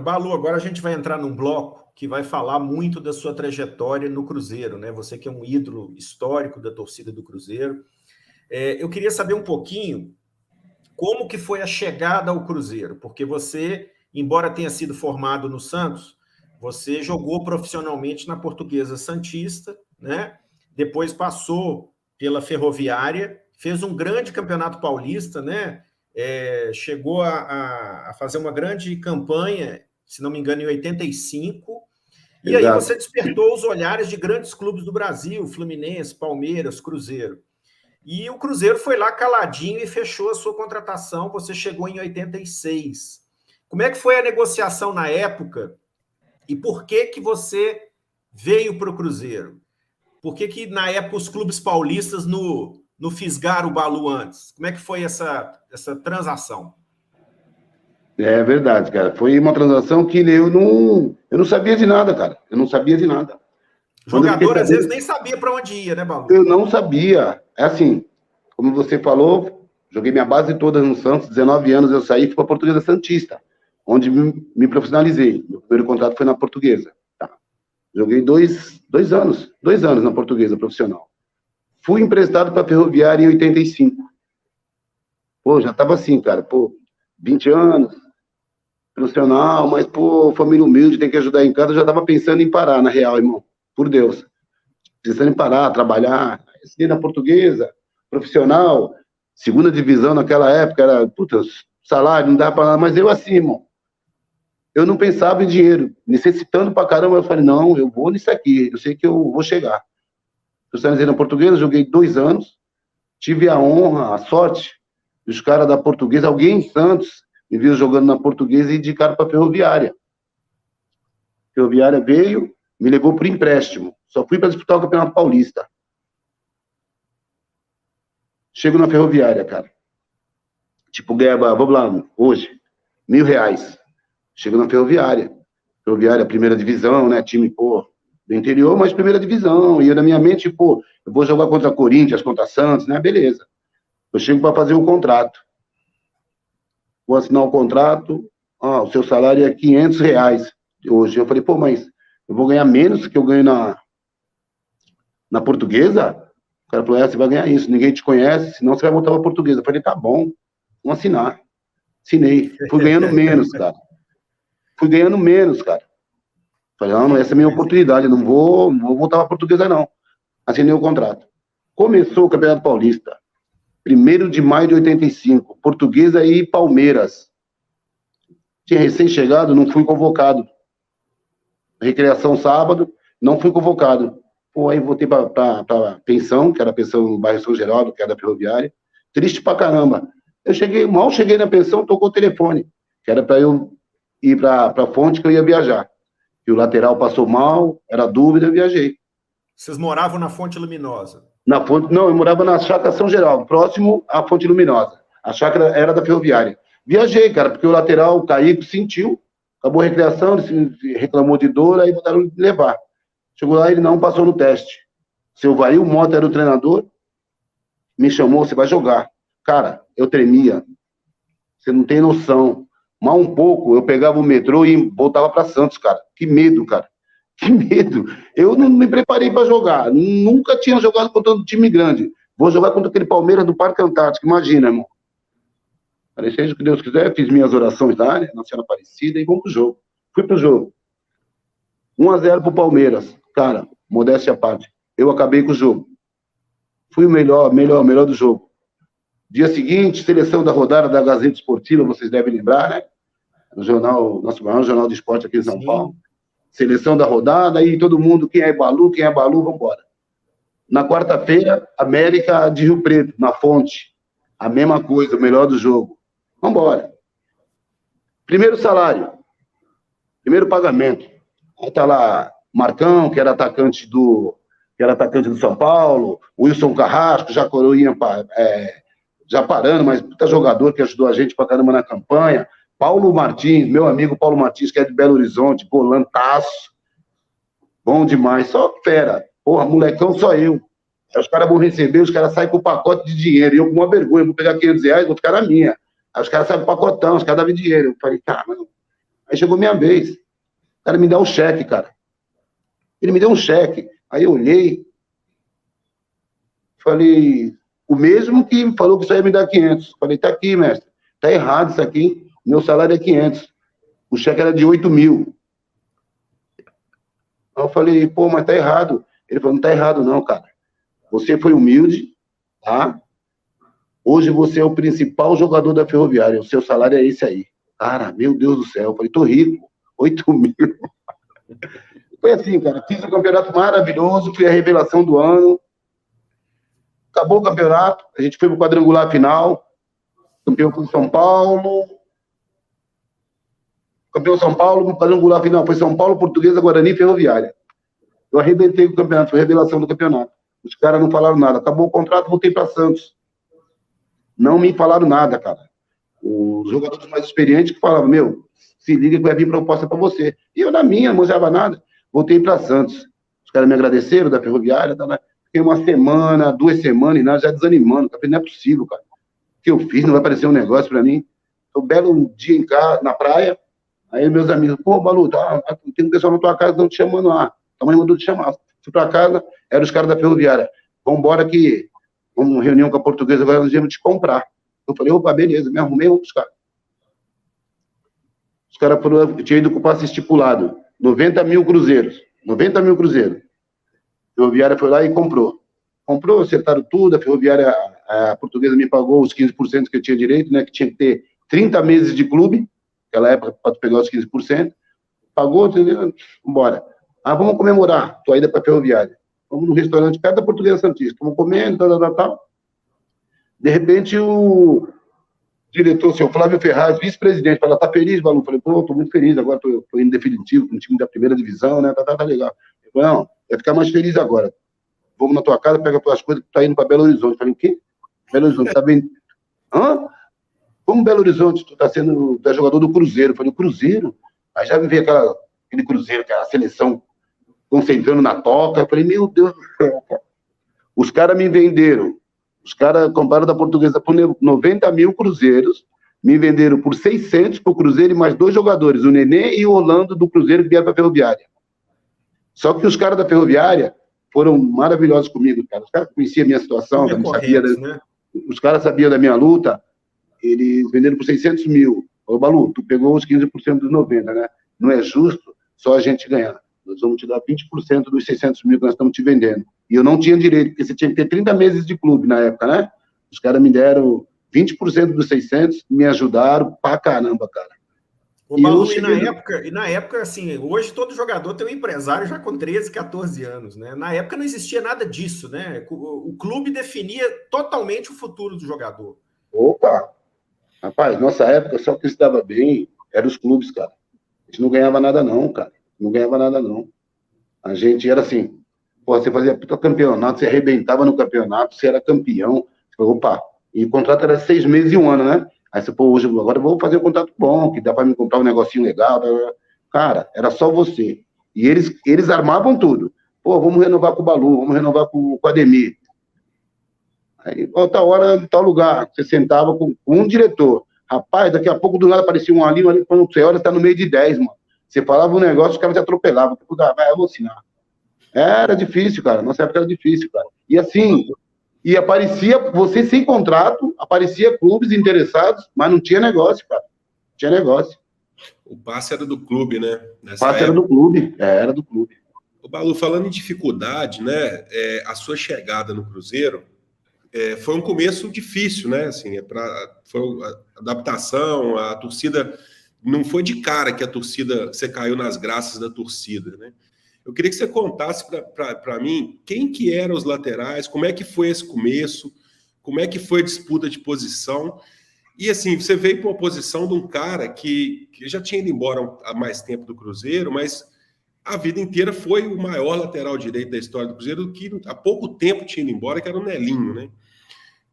Balu, agora a gente vai entrar num bloco que vai falar muito da sua trajetória no Cruzeiro, né? Você que é um ídolo histórico da torcida do Cruzeiro. Eu queria saber um pouquinho como que foi a chegada ao Cruzeiro, porque você, embora tenha sido formado no Santos, você jogou profissionalmente na Portuguesa Santista, né? Depois passou pela Ferroviária, fez um grande campeonato paulista, né? Chegou a fazer uma grande campanha, se não me engano, em 85, e aí você despertou os olhares de grandes clubes do Brasil, Fluminense, Palmeiras, Cruzeiro. E o Cruzeiro foi lá caladinho e fechou a sua contratação, você chegou em 86. Como é que foi a negociação na época e por que que você veio para o Cruzeiro? Por que na época os clubes paulistas no fisgaram o Balu antes? Como é que foi essa transação? É verdade, cara. Foi uma transação que eu não sabia de nada, cara. Eu não sabia de nada. O jogador, às vezes, nem sabia para onde ia, né, Balu? Eu não sabia. É assim, como você falou, joguei minha base toda no Santos, 19 anos eu saí e fui para a Portuguesa Santista, onde me profissionalizei. Meu primeiro contrato foi na Portuguesa. Tá. Joguei dois anos na Portuguesa profissional. Fui emprestado para a Ferroviária em 85. Pô, já tava assim, cara, 20 anos, profissional, mas, família humilde, tem que ajudar em casa, eu já tava pensando em parar, na real, irmão, por Deus. Pensando em parar, trabalhar, assinei na Portuguesa, profissional, segunda divisão naquela época, era, salário, não dava pra nada, mas eu assim, irmão, eu não pensava em dinheiro, necessitando pra caramba, eu falei, não, eu vou nisso aqui, eu sei que eu vou chegar. Profissionalizei na Portuguesa, joguei 2 anos, tive a honra, a sorte, os caras da Portuguesa, alguém em Santos, me viu jogando na Portuguesa e indicaram para a Ferroviária. A Ferroviária veio, me levou por empréstimo. Só fui para disputar o Campeonato Paulista. Chego na Ferroviária, cara. Tipo, ganhava, vamos lá, hoje, R$1.000. Chego na Ferroviária. Ferroviária, primeira divisão, né? Time, do interior, mas primeira divisão. E na minha mente, eu vou jogar contra Corinthians, contra Santos, né? Beleza. Eu chego para fazer o contrato. Vou assinar o contrato, o seu salário é R$500 hoje. Eu falei, mas eu vou ganhar menos que eu ganho na Portuguesa? O cara falou, você vai ganhar isso, ninguém te conhece, senão você vai voltar para a Portuguesa. Eu falei, tá bom, vamos assinar. Assinei. Fui ganhando menos, cara. Falei, não, essa é a minha oportunidade, eu não vou voltar para a Portuguesa, não. Assinei o contrato. Começou o Campeonato Paulista. 1º de maio de 85, Portuguesa e Palmeiras. Tinha recém-chegado, não fui convocado. Recreação sábado, não fui convocado. Aí voltei para pensão, que era a pensão no bairro São Geraldo, que era da Ferroviária. Triste pra caramba. Mal cheguei na pensão, tocou o telefone, que era para eu ir para a fonte que eu ia viajar. E o lateral passou mal, era dúvida, eu viajei. Vocês moravam na Fonte Luminosa? Na fonte, não, eu morava na Chácara São Geraldo, próximo à Fonte Luminosa. A chácara era da Ferroviária. Viajei, cara, porque o lateral, o Caíco, sentiu, acabou a recreação, ele reclamou de dor, aí botaram ele levar. Chegou lá, ele não passou no teste. Seu Vail Mota era o treinador, me chamou, você vai jogar. Cara, eu tremia. Você não tem noção. Mal um pouco, eu pegava o metrô e voltava para Santos, cara. Que medo, cara. Que medo. Eu não me preparei para jogar. Nunca tinha jogado contra um time grande. Vou jogar contra aquele Palmeiras do Parque Antártico. Imagina, irmão. Falei, seja o que Deus quiser. Fiz minhas orações da área, na Senhora Aparecida, e vamos pro jogo. Fui pro jogo. 1-0 pro Palmeiras. Cara, modéstia à parte. Eu acabei com o jogo. Fui o melhor do jogo. Dia seguinte, seleção da rodada da Gazeta Esportiva, vocês devem lembrar, né? No jornal, nosso maior jornal de esporte aqui em São Paulo. Seleção da rodada, aí todo mundo, quem é Balu, vambora. Na quarta-feira, América de Rio Preto, na Fonte. A mesma coisa, o melhor do jogo. Vambora. Primeiro salário. Primeiro pagamento. Aí tá lá Marcão, que era atacante do São Paulo, Wilson Carrasco, já coroinha, já parando, mas puta jogador que ajudou a gente pra caramba na campanha. Paulo Martins, meu amigo Paulo Martins, que é de Belo Horizonte, volantaço. Bom demais, só fera. Porra, molecão, só eu. Aí os caras vão receber, os caras saem com o pacote de dinheiro. E eu com uma vergonha, vou pegar R$500, vou ficar na minha. Aí os caras saem com o pacotão, os caras davam dinheiro. Eu falei, cara, mano. Aí chegou minha vez. O cara me dá um cheque, cara. Ele me deu um cheque. Aí eu olhei, falei, o mesmo que falou que só ia me dar 500. Falei, tá aqui, mestre. Tá errado isso aqui. Meu salário é 500. O cheque era de 8 mil. Aí eu falei, pô, mas tá errado. Ele falou, não tá errado não, cara. Você foi humilde, tá? Hoje você é o principal jogador da Ferroviária. O seu salário é esse aí. Cara, meu Deus do céu. Eu falei, tô rico. 8 mil. Foi assim, cara. Fiz um campeonato maravilhoso. Fui a revelação do ano. Acabou o campeonato. A gente foi pro quadrangular final. Campeão foi São Paulo. Campeão São Paulo. Quadrangular final foi São Paulo, Portuguesa, Guarani e Ferroviária. Eu arrebentei com o campeonato. Foi a revelação do campeonato. Os caras não falaram nada. Acabou o contrato, voltei para Santos. Não me falaram nada, cara. Os jogadores mais experientes que falavam, meu, se liga que vai vir proposta para você. E eu, na minha, não manjava nada. Voltei para Santos. Os caras me agradeceram da Ferroviária. Tá. Fiquei uma semana, 2 semanas, e nada, já desanimando. Falei, não é possível, cara. O que eu fiz não vai aparecer um negócio para mim. Um belo dia em casa, na praia. Aí meus amigos, pô, Balu, tem um pessoal na tua casa, não te chamando lá. Tua mãe mandou te chamar. Fui para casa, eram os caras da Ferroviária. Vambora que vamos reunião com a Portuguesa, agora nós íamos te comprar. Eu falei, opa, beleza, me arrumei, vamos buscar. Os caras falaram, eu tinha ido com o passe estipulado, 90 mil cruzeiros. 90 mil cruzeiros. A Ferroviária foi lá e comprou. Comprou, acertaram tudo, a Ferroviária, a Portuguesa me pagou os 15% que eu tinha direito, né, que tinha que ter 30 meses de clube, naquela época, para pegar os 15%. Pagou, entendeu? Vambora. Ah, vamos comemorar, tua ida para a Ferroviária. Vamos no restaurante perto da Portuguesa Santista. Estamos comendo, tal. De repente, o diretor, o seu Flávio Ferraz, vice-presidente, fala, tá feliz, Balu? Eu falei, pô, tô muito feliz, agora tô indo definitivo com o time da primeira divisão, né? Tá legal. Ele falou, não, vai ficar mais feliz agora. Vamos na tua casa, pega as coisas que tá indo para Belo Horizonte. Eu falei, o quê? Belo Horizonte, tá vendo? Hã? Como Belo Horizonte? Tu tá jogador do Cruzeiro. Eu falei, o Cruzeiro? Aí já me veio aquele Cruzeiro, aquela seleção concentrando na toca. Eu falei, meu Deus do céu, cara. Os caras me venderam. Os caras compraram da Portuguesa por 90 mil cruzeiros, me venderam por 600 pro Cruzeiro e mais 2 jogadores, o Nenê e o Orlando do Cruzeiro que vieram pra Ferroviária. Só que os caras da Ferroviária foram maravilhosos comigo, cara. Os caras conheciam a minha situação, né? Os caras sabiam da minha luta, eles venderam por 600 mil. Ô, Balu, tu pegou os 15% dos 90, né? Não é justo só a gente ganhar. Nós vamos te dar 20% dos 600 mil que nós estamos te vendendo. E eu não tinha direito, porque você tinha que ter 30 meses de clube na época, né? Os caras me deram 20% dos 600, me ajudaram pra caramba, cara. Ô, Balu, e na época, assim, hoje todo jogador tem um empresário já com 13, 14 anos, né? Na época não existia nada disso, né? O clube definia totalmente o futuro do jogador. Opa! Rapaz, nossa época, só que se dava bem eram os clubes, cara. A gente não ganhava nada não, cara. Não ganhava nada não. A gente era assim, pô, você fazia puta campeonato, você arrebentava no campeonato, você era campeão. Você falou, opa, e o contrato era 6 meses e 1 ano, né? Aí você, pô, hoje, agora eu vou fazer um contrato bom, que dá pra me comprar um negocinho legal. Cara, era só você. E eles armavam tudo. Pô, vamos renovar com o Balu, vamos renovar com o Ademir. Aí, outra hora, em tal lugar, você sentava com um diretor. Rapaz, daqui a pouco do nada aparecia um ali, quando você olha, tá no meio de 10, mano. Você falava um negócio, os caras te atropelavam. Vai, eu vou assinar. Era difícil, cara. Nossa época era difícil, cara. E assim, aparecia, você sem contrato, aparecia clubes interessados, mas não tinha negócio, cara. Não tinha negócio. O passe era do clube, né? O passe era do clube, era do clube. O Balu, falando em dificuldade, né? A sua chegada no Cruzeiro foi um começo difícil, né? Assim, foi a adaptação, a torcida. Não foi de cara que você caiu nas graças da torcida, né? Eu queria que você contasse para mim quem que eram os laterais, como é que foi esse começo, como é que foi a disputa de posição. E assim, você veio para uma posição de um cara que já tinha ido embora há mais tempo do Cruzeiro, mas a vida inteira foi o maior lateral direito da história do Cruzeiro, que há pouco tempo tinha ido embora, que era o Nelinho, né?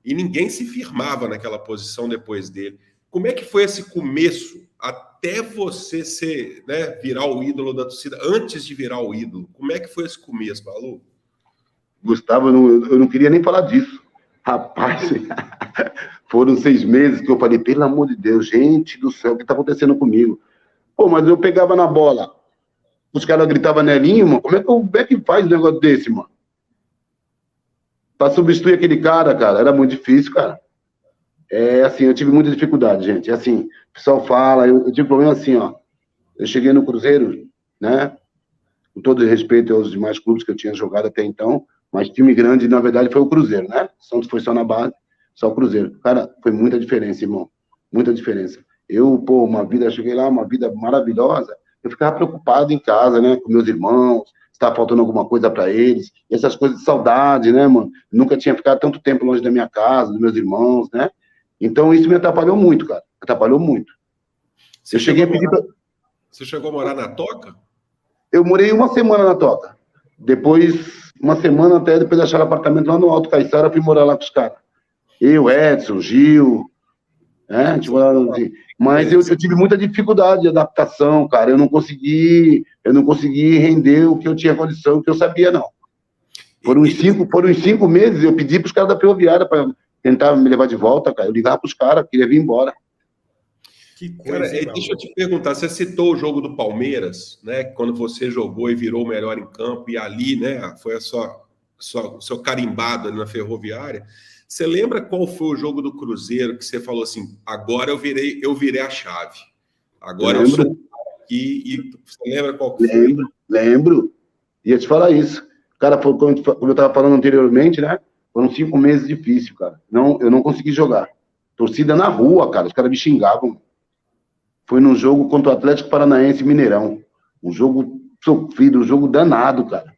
E ninguém se firmava naquela posição depois dele. Como é que foi esse começo até você virar o ídolo da torcida, antes de virar o ídolo? Como é que foi esse começo, Balu? Gustavo, eu não queria nem falar disso. Rapaz, foram 6 meses que eu falei, pelo amor de Deus, gente do céu, o que está acontecendo comigo? Pô, mas eu pegava na bola, os caras gritavam nelinho, mano. Como é que faz um negócio desse, mano? Pra substituir aquele cara, era muito difícil, cara. É assim, eu tive muita dificuldade, gente. É assim, o pessoal fala, eu tive problema assim, ó. Eu cheguei no Cruzeiro, né? Com todo respeito aos demais clubes que eu tinha jogado até então, mas time grande, na verdade, foi o Cruzeiro, né? Santos foi só na base, só o Cruzeiro. Cara, foi muita diferença, irmão. Muita diferença. Eu, pô, cheguei lá, uma vida maravilhosa. Eu ficava preocupado em casa, né? Com meus irmãos, se estava faltando alguma coisa para eles. E essas coisas de saudade, né, mano? Nunca tinha ficado tanto tempo longe da minha casa, dos meus irmãos, né? Então isso me atrapalhou muito, cara. Atrapalhou muito. Você cheguei a pedir pra... Você chegou a morar na Toca? Eu morei uma semana na Toca. Depois, uma semana até, depois acharam apartamento lá no Alto Caiçara, fui morar lá com os caras. Eu, Edson, Gil, né? A gente morava assim. Mas eu tive muita dificuldade de adaptação, cara. Eu não consegui render o que eu tinha condição, o que eu sabia, não. Foram uns 5 meses, eu pedi para os caras da Ferroviária para tentar me levar de volta, cara. Eu ligava para os caras, queria vir embora. Que coisa, cara, deixa eu te perguntar, você citou o jogo do Palmeiras, né? Quando você jogou e virou o melhor em campo, e ali, né, foi o seu carimbado ali na Ferroviária. Você lembra qual foi o jogo do Cruzeiro que você falou assim, agora eu virei a chave. Agora eu sou aqui, e você lembra qual foi? Lembro. Ia te falar isso. Cara, como eu estava falando anteriormente, né? Foram 5 meses difíceis, cara. Eu não consegui jogar. Torcida na rua, cara. Os caras me xingavam. Foi num jogo contra o Atlético Paranaense Mineirão. Um jogo sofrido, um jogo danado, cara.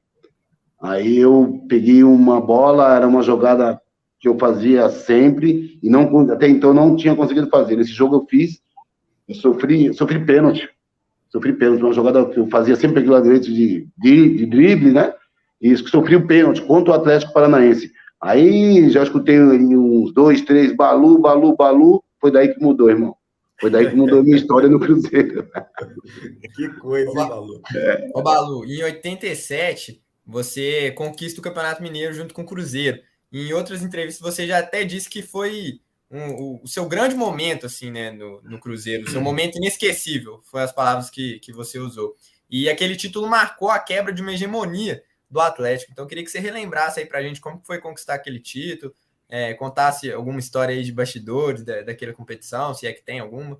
Aí eu peguei uma bola, era uma jogada que eu fazia sempre, e até então não tinha conseguido fazer. Nesse jogo eu fiz, eu sofri pênalti. Sofri pênalti, uma jogada que eu fazia sempre pelo lado direito de drible, né? E sofri o pênalti contra o Atlético Paranaense. Aí já escutei uns 2, 3, Balu, foi daí que mudou, irmão. Foi daí que mudou a minha história no Cruzeiro. Que coisa, Balu. Ô, Balu, em 87, você conquista o Campeonato Mineiro junto com o Cruzeiro. Em outras entrevistas, você já até disse que foi o seu grande momento, assim, né, no Cruzeiro. O seu momento inesquecível, foi as palavras que você usou. E aquele título marcou a quebra de uma hegemonia do Atlético. Então, eu queria que você relembrasse aí pra gente como foi conquistar aquele título, contasse alguma história aí de bastidores daquela competição, se é que tem alguma.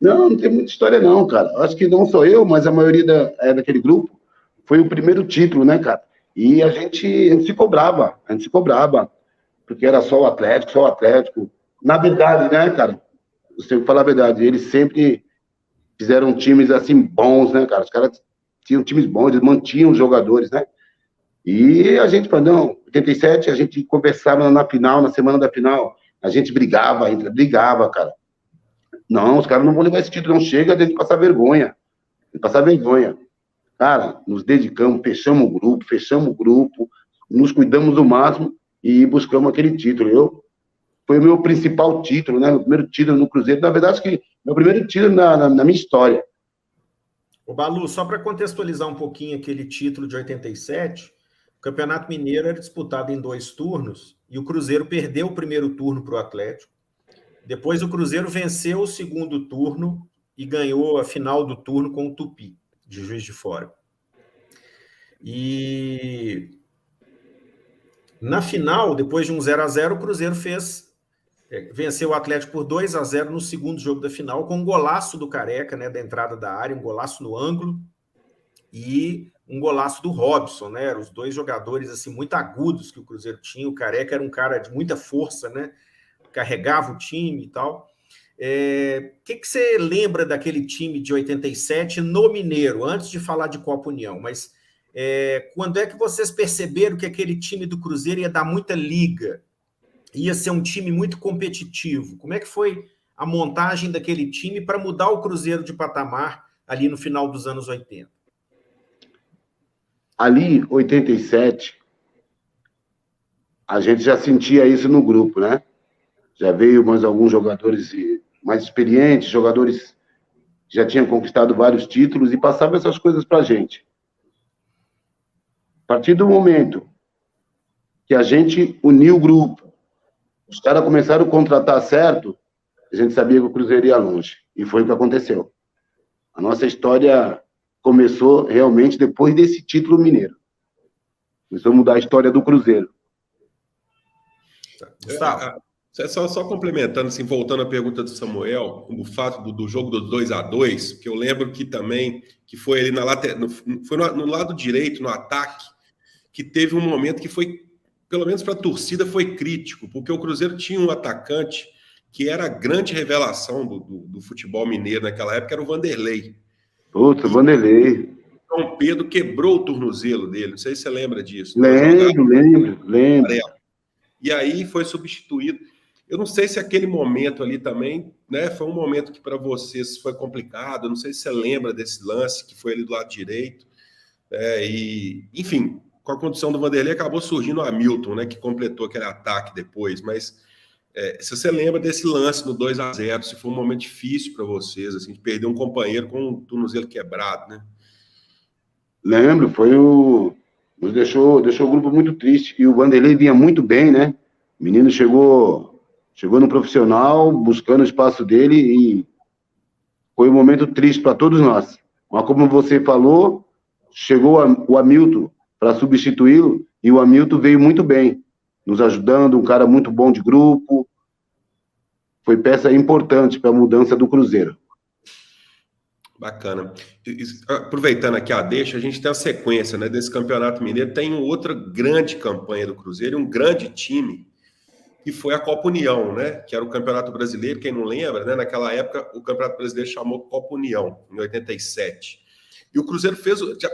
Não tem muita história não, cara. Acho que não sou eu, mas a maioria daquele grupo foi o primeiro título, né, cara? E a gente se cobrava, porque era só o Atlético. Na verdade, né, cara? Você falar a verdade, eles sempre fizeram times assim bons, né, cara? Os caras tinham times bons, eles mantinham os jogadores, né? E a gente, não, 87, a gente conversava na final, na semana da final, a gente brigava, cara. Não, os caras não vão levar esse título, não chega de passar vergonha. Cara, nos dedicamos, fechamos o grupo, nos cuidamos do máximo e buscamos aquele título. Foi o meu principal título, né? Meu primeiro título no Cruzeiro. Na verdade, acho que meu primeiro título na minha história. O Balu, só para contextualizar um pouquinho aquele título de 87, o Campeonato Mineiro era disputado em 2 turnos e o Cruzeiro perdeu o primeiro turno para o Atlético. Depois o Cruzeiro venceu o segundo turno e ganhou a final do turno com o Tupi, de Juiz de Fora. E na final, depois de um 0-0, o Cruzeiro venceu o Atlético por 2-0 no segundo jogo da final, com um golaço do Careca, né, da entrada da área, um golaço no ângulo e um golaço do Robson, né? Eram os 2 jogadores assim muito agudos que o Cruzeiro tinha. O Careca era um cara de muita força, né? Carregava o time e tal. O que você lembra daquele time de 87 no Mineiro, antes de falar de Copa União? Mas quando é que vocês perceberam que aquele time do Cruzeiro ia dar muita liga? Ia ser um time muito competitivo? Como é que foi a montagem daquele time para mudar o Cruzeiro de patamar ali no final dos anos 80? Ali, 87, a gente já sentia isso no grupo, né? Já veio mais alguns jogadores mais experientes, jogadores que já tinham conquistado vários títulos e passavam essas coisas pra gente. A partir do momento que a gente uniu o grupo, os caras começaram a contratar certo, a gente sabia que o Cruzeiro ia longe. E foi o que aconteceu. A nossa história começou realmente depois desse título mineiro. Começou a mudar a história do Cruzeiro. Gustavo. Só complementando, assim, voltando à pergunta do Samuel, o fato do jogo do 2-2, que eu lembro que também, que foi ali no lado direito, no ataque, que teve um momento que foi, pelo menos para a torcida, foi crítico, porque o Cruzeiro tinha um atacante que era a grande revelação do futebol mineiro naquela época, era o Vanderlei. Putz, Vanderlei. São Pedro quebrou o tornozelo dele, não sei se você lembra disso. Lembro. E aí foi substituído. Eu não sei se aquele momento ali também, né, foi um momento que para vocês foi complicado, eu não sei se você lembra desse lance que foi ali do lado direito, e, enfim, com a condição do Vanderlei acabou surgindo o Hamilton, né, que completou aquele ataque depois, mas se você lembra desse lance no 2-0, se foi um momento difícil para vocês, assim, de perder um companheiro com o tornozelo quebrado, né? Lembro, nos deixou o grupo muito triste, e o Vanderlei vinha muito bem, né? O menino chegou no profissional, buscando o espaço dele, e foi um momento triste para todos nós. Mas como você falou, chegou o Hamilton para substituí-lo, e o Hamilton veio muito bem, nos ajudando, um cara muito bom de grupo, foi peça importante para a mudança do Cruzeiro. Bacana. Aproveitando aqui a deixa, a gente tem a sequência, né, desse Campeonato Mineiro, tem outra grande campanha do Cruzeiro, um grande time, que foi a Copa União, né, que era o Campeonato Brasileiro, quem não lembra, né, naquela época o Campeonato Brasileiro chamou Copa União, em 87. E o Cruzeiro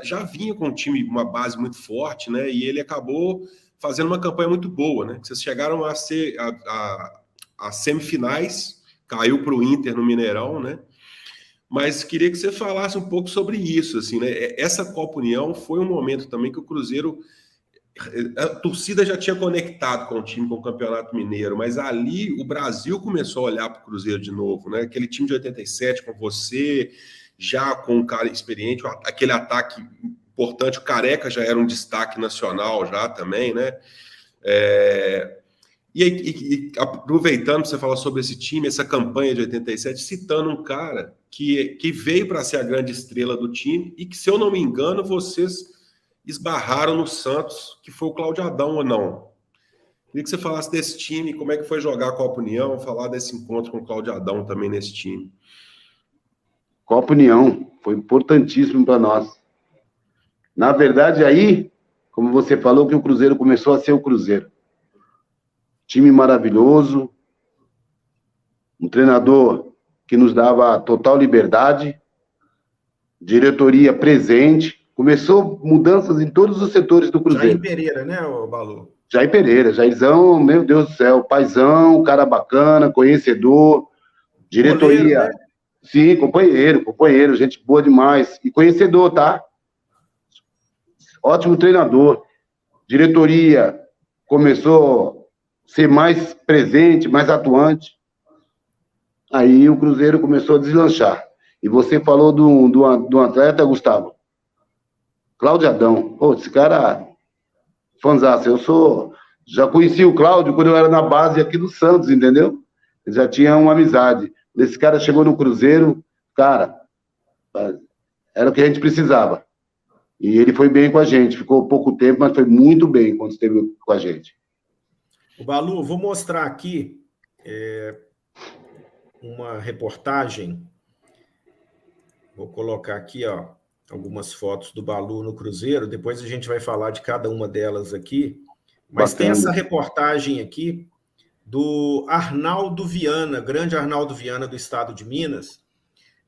já vinha com um time, uma base muito forte, né, e ele acabou fazendo uma campanha muito boa, né, vocês chegaram a ser as semifinais, caiu para o Inter no Mineirão, né, mas queria que você falasse um pouco sobre isso, assim, né, essa Copa União foi um momento também que o Cruzeiro, a torcida já tinha conectado com o time, com o Campeonato Mineiro, mas ali o Brasil começou a olhar para o Cruzeiro de novo, né? Aquele time de 87 com você, já com um cara experiente, aquele ataque importante, o Careca já era um destaque nacional já também, né? E aproveitando você falar sobre esse time, essa campanha de 87, citando um cara que veio para ser a grande estrela do time e que, se eu não me engano, vocês esbarraram no Santos, que foi o Cláudio Adão ou não. Queria que você falasse desse time, como é que foi jogar a Copa União, falar desse encontro com o Cláudio Adão também nesse time. Copa União foi importantíssimo para nós. Na verdade, aí, como você falou, que o Cruzeiro começou a ser o Cruzeiro. Time maravilhoso, um treinador que nos dava total liberdade, diretoria presente, começou mudanças em todos os setores do Cruzeiro. Jair Pereira, né, Balu? Jair Pereira, Jairzão, meu Deus do céu, paizão, cara bacana, conhecedor, diretoria. Goleiro, né? Sim, companheiro, gente boa demais. E conhecedor, tá? Ótimo treinador. Diretoria começou a ser mais presente, mais atuante. Aí o Cruzeiro começou a deslanchar. E você falou do atleta, Gustavo. Cláudio Adão. Pô, esse cara, fãzaço. Já conheci o Cláudio quando eu era na base aqui do Santos, entendeu? Eu já tinha uma amizade. Esse cara chegou no Cruzeiro, cara, era o que a gente precisava. E ele foi bem com a gente. Ficou pouco tempo, mas foi muito bem quando esteve com a gente. O Balu, vou mostrar aqui uma reportagem. Vou colocar aqui, ó, algumas fotos do Balu no Cruzeiro, depois a gente vai falar de cada uma delas aqui, mas Bacana. tem essa reportagem aqui do Arnaldo Viana, grande Arnaldo Viana do estado de Minas,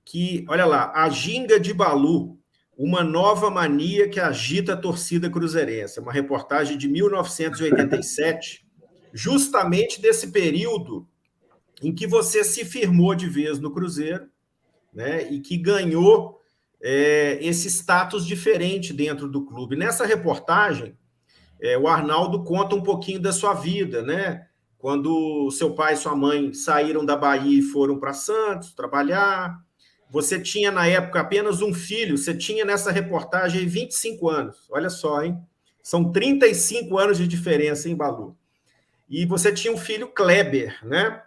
que, olha lá, a ginga de Balu, uma nova mania que agita a torcida cruzeirense, uma reportagem de 1987, justamente desse período em que você se firmou de vez no Cruzeiro, né, e que ganhou esse status diferente dentro do clube. Nessa reportagem, o Arnaldo conta um pouquinho da sua vida, né? Quando seu pai e sua mãe saíram da Bahia e foram para Santos trabalhar. Você tinha, na época, apenas um filho. Você tinha, nessa reportagem, 25 anos. Olha só, hein? São 35 anos de diferença, hein, Balu? E você tinha um filho, Kleber, né?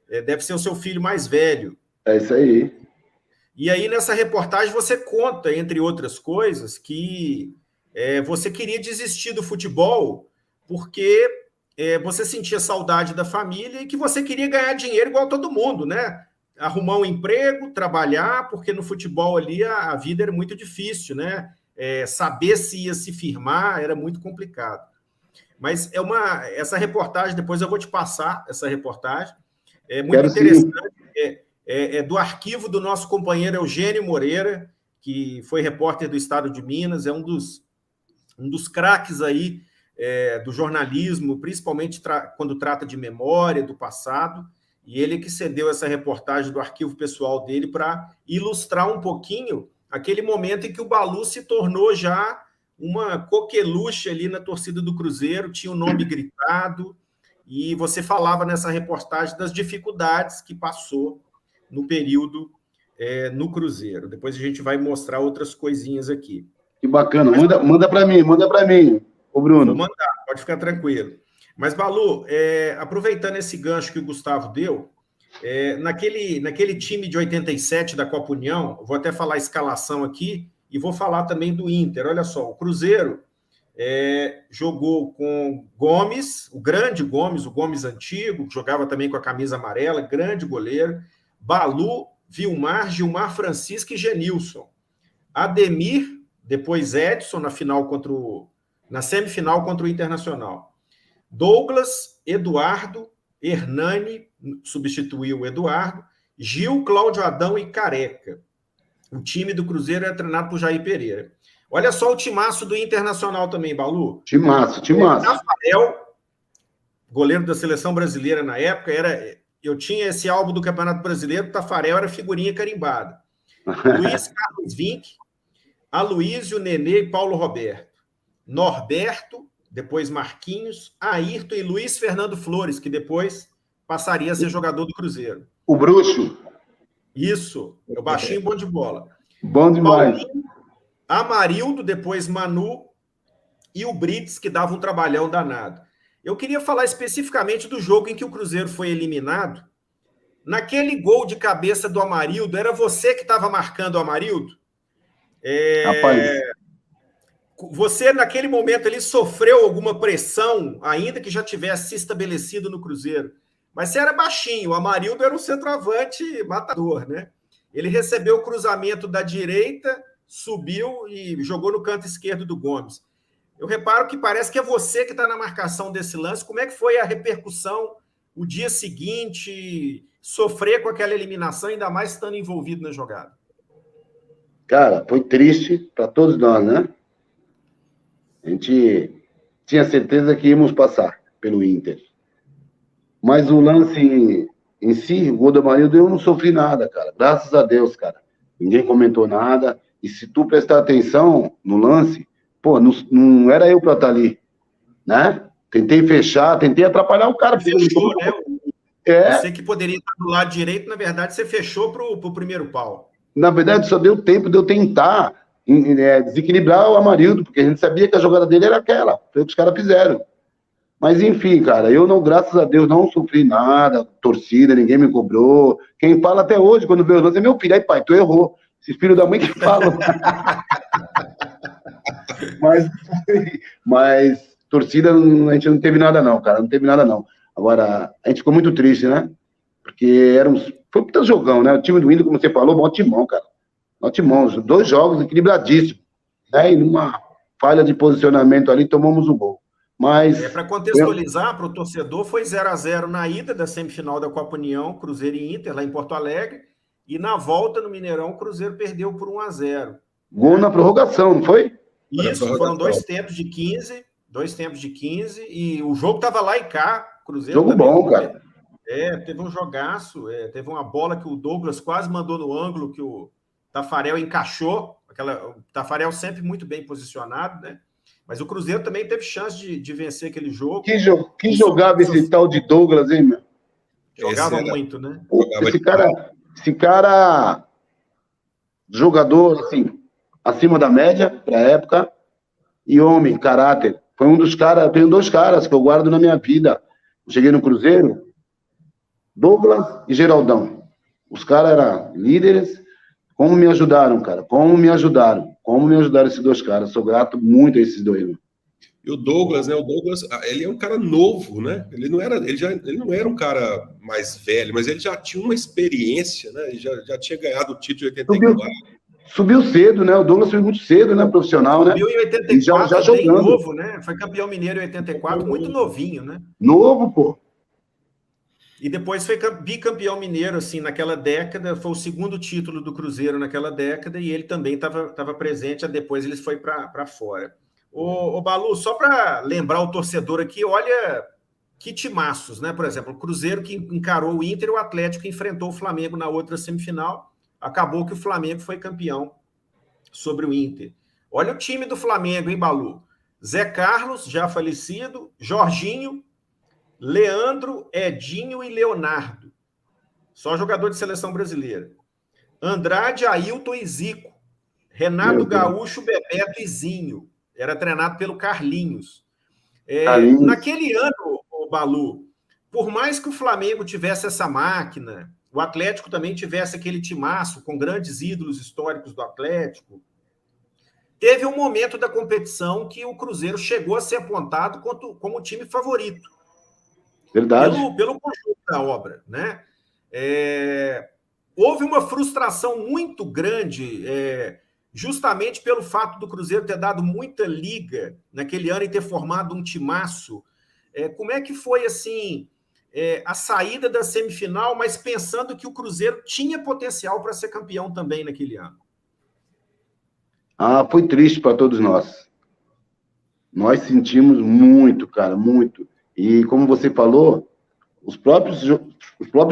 Deve ser o seu filho mais velho. É isso aí. E aí, nessa reportagem, você conta, entre outras coisas, que você queria desistir do futebol porque você sentia saudade da família e que você queria ganhar dinheiro igual todo mundo, né? Arrumar um emprego, trabalhar, porque no futebol ali a vida era muito difícil, né? Saber se ia se firmar era muito complicado. Mas essa reportagem, depois eu vou te passar essa reportagem, é muito interessante, é do arquivo do nosso companheiro Eugênio Moreira, que foi repórter do Estado de Minas, é um dos craques aí do jornalismo, principalmente quando trata de memória, do passado, e ele que cedeu essa reportagem do arquivo pessoal dele para ilustrar um pouquinho aquele momento em que o Balu se tornou já uma coqueluche ali na torcida do Cruzeiro, tinha o nome gritado, e você falava nessa reportagem das dificuldades que passou no período no Cruzeiro. Depois a gente vai mostrar outras coisinhas aqui. Que bacana. Manda para mim, ô Bruno. Vou mandar, pode ficar tranquilo. Mas, Balu, aproveitando esse gancho que o Gustavo deu, naquele time de 87 da Copa União, vou até falar a escalação aqui, e vou falar também do Inter. Olha só, o Cruzeiro jogou com Gomes, o grande Gomes, o Gomes antigo, que jogava também com a camisa amarela, grande goleiro, Balu, Vilmar, Gilmar Francisco e Genilson. Ademir, depois Edson na semifinal contra o Internacional. Douglas, Eduardo, Hernani, substituiu o Eduardo, Gil, Cláudio Adão e Careca. O time do Cruzeiro é treinado por Jair Pereira. Olha só o timaço do Internacional também, Balu. Timaço. Tafarel, goleiro da seleção brasileira na época, eu tinha esse álbum do Campeonato Brasileiro, Tafarel era figurinha carimbada. Luiz Carlos Vinck, Aloísio, Nenê e Paulo Roberto. Norberto, depois Marquinhos, Ayrton e Luiz Fernando Flores, que depois passaria a ser jogador do Cruzeiro. O Bruxo. Isso, é o baixinho bom de bola. Bom demais. Paulinho, Amarildo, depois Manu e o Brits, que dava um trabalhão danado. Eu queria falar especificamente do jogo em que o Cruzeiro foi eliminado. Naquele gol de cabeça do Amarildo, era você que estava marcando o Amarildo? Rapaz. Você, naquele momento, ali sofreu alguma pressão, ainda que já tivesse se estabelecido no Cruzeiro. Mas você era baixinho, o Amarildo era um centroavante matador, né? Ele recebeu o cruzamento da direita, subiu e jogou no canto esquerdo do Gomes. Eu reparo que parece que é você que está na marcação desse lance. Como é que foi a repercussão o dia seguinte, sofrer com aquela eliminação, ainda mais estando envolvido na jogada? Cara, foi triste para todos nós, né? A gente tinha certeza que íamos passar pelo Inter. Mas o lance em si, o gol do Amarildo, eu não sofri nada, cara. Graças a Deus, cara. Ninguém comentou nada. E se tu prestar atenção no lance, pô, não era eu pra estar ali, né? Tentei fechar, tentei atrapalhar o cara. Fechou, né? Você que poderia estar do lado direito, na verdade, você fechou pro primeiro pau. Na verdade, só deu tempo de eu tentar desequilibrar o Amarildo, porque a gente sabia que a jogada dele era aquela. Foi o que os caras fizeram. Mas, enfim, cara, eu não, graças a Deus, não sofri nada, torcida, ninguém me cobrou. Quem fala até hoje, quando vê o lance, é meu filho. Aí, pai, tu errou. Esses filhos da mãe que falam. mas torcida, a gente não teve nada não, cara. Não teve nada não. Agora, a gente ficou muito triste, né? Porque foi um puta jogão, né? O time do Inter, como você falou, bom timão, cara. Bom timão. 2 jogos equilibradíssimos. Né? E numa falha de posicionamento ali, tomamos o gol. Mas para contextualizar para o torcedor, foi 0-0 na ida da semifinal da Copa União, Cruzeiro e Inter, lá em Porto Alegre, e na volta no Mineirão, o Cruzeiro perdeu por 1-0. Gol na prorrogação, não foi? Isso, foram 2 tempos de 15, e o jogo estava lá e cá, Cruzeiro. Jogo bom, cara. Teve um jogaço, teve uma bola que o Douglas quase mandou no ângulo, que o Tafarel encaixou, o Tafarel sempre muito bem posicionado, né? Mas o Cruzeiro também teve chance de vencer aquele jogo. Quem jogava esse tal de Douglas, hein, meu? Jogava muito, né? Esse cara, jogador, assim, acima da média, pra época, e homem, caráter. Foi um dos caras, tenho 2 caras que eu guardo na minha vida. Eu cheguei no Cruzeiro, Douglas e Geraldão. Os caras eram líderes, Como me ajudaram, cara. Como me ajudaram esses dois caras. Sou grato muito a esses dois, mano. E o Douglas, né? O Douglas, ele é um cara novo, né? Ele não era um cara mais velho, mas ele já tinha uma experiência, né? Ele já tinha ganhado o título de 84. Subiu cedo, né? O Douglas subiu muito cedo, né? Profissional, né? Subiu em 84, já bem jogando. novo, né? Foi campeão mineiro em 84, muito novinho, né? Novo, pô. E depois foi bicampeão mineiro, assim, naquela década, foi o segundo título do Cruzeiro naquela década, e ele também estava presente, depois ele foi para fora. Ô, Balu, só para lembrar o torcedor aqui, olha que timaços, né? Por exemplo, o Cruzeiro que encarou o Inter, o Atlético que enfrentou o Flamengo na outra semifinal, acabou que o Flamengo foi campeão sobre o Inter. Olha o time do Flamengo, hein, Balu? Zé Carlos, já falecido, Jorginho, Leandro, Edinho e Leonardo. Só jogador de seleção brasileira. Andrade, Ailton e Zico. Renato Gaúcho, Bebeto e Zinho. Era treinado pelo Carlinhos. Naquele ano, o Balu, por mais que o Flamengo tivesse essa máquina, o Atlético também tivesse aquele timaço com grandes ídolos históricos do Atlético, teve um momento da competição que o Cruzeiro chegou a ser apontado como o time favorito. Verdade. Pelo conjunto da obra, né? Houve uma frustração muito grande, justamente pelo fato do Cruzeiro ter dado muita liga naquele ano e ter formado um timaço. Como é que foi, assim, a saída da semifinal, mas pensando que o Cruzeiro tinha potencial para ser campeão também naquele ano? Foi triste para todos nós. Nós sentimos muito, cara, muito. E como você falou, os próprios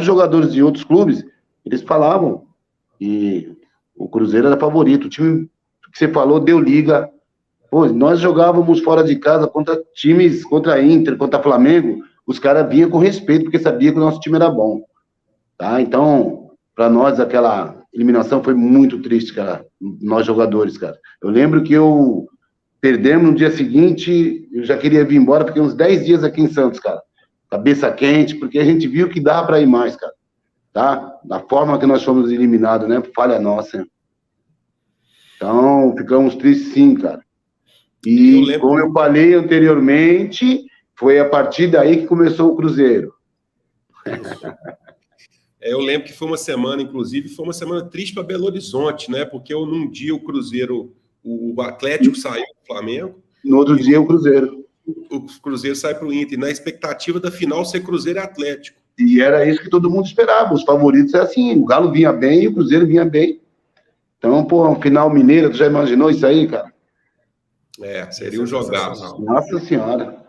jogadores de outros clubes, eles falavam que o Cruzeiro era favorito. O time que você falou deu liga. Pô, nós jogávamos fora de casa contra times, contra Inter, contra Flamengo, os caras vinham com respeito, porque sabia que o nosso time era bom. Tá? Então, para nós, aquela eliminação foi muito triste, cara. Nós jogadores, cara. Eu lembro que perdemos no dia seguinte, eu já queria vir embora, fiquei uns 10 dias aqui em Santos, cara. Cabeça quente, porque a gente viu que dava para ir mais, cara. Tá? Da forma que nós fomos eliminados, né? Falha nossa. Então, ficamos tristes sim, cara. E, como eu falei anteriormente, foi a partir daí que começou o Cruzeiro. Eu lembro que foi uma semana, inclusive, foi uma semana triste para Belo Horizonte, né? Porque num dia o Cruzeiro, o Atlético saiu do Flamengo. No outro dia o Cruzeiro. O Cruzeiro sai para o Inter, na expectativa da final ser Cruzeiro e Atlético. E era isso que todo mundo esperava. Os favoritos é assim, o Galo vinha bem e o Cruzeiro vinha bem. Então, pô, um final mineiro, tu já imaginou isso aí, cara? Seria um jogaço. Nossa Senhora.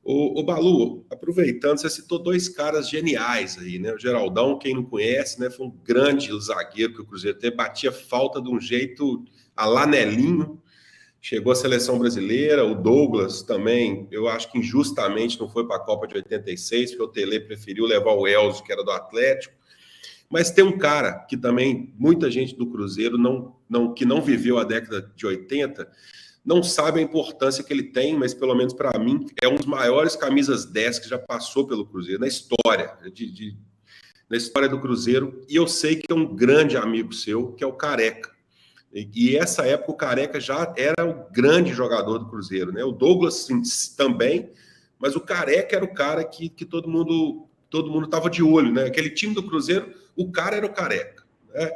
O Balu, aproveitando, você citou dois caras geniais aí, né? O Geraldão, quem não conhece, né? Foi um grande zagueiro que o Cruzeiro teve, batia falta de um jeito a lá Nelinho. Chegou à seleção brasileira, o Douglas também, eu acho que injustamente não foi para a Copa de 86, porque o Tele preferiu levar o Elzo, que era do Atlético. Mas tem um cara que também, muita gente do Cruzeiro que não viveu a década de 80, não sabe a importância que ele tem, mas pelo menos para mim, é um dos maiores camisas 10 que já passou pelo Cruzeiro, na história, na história do Cruzeiro. E eu sei que é um grande amigo seu, que é o Careca. E essa época o Careca já era o grande jogador do Cruzeiro, né? O Douglas também, mas o Careca era o cara que todo mundo estava de olho, né? Aquele time do Cruzeiro, o cara era o Careca, né?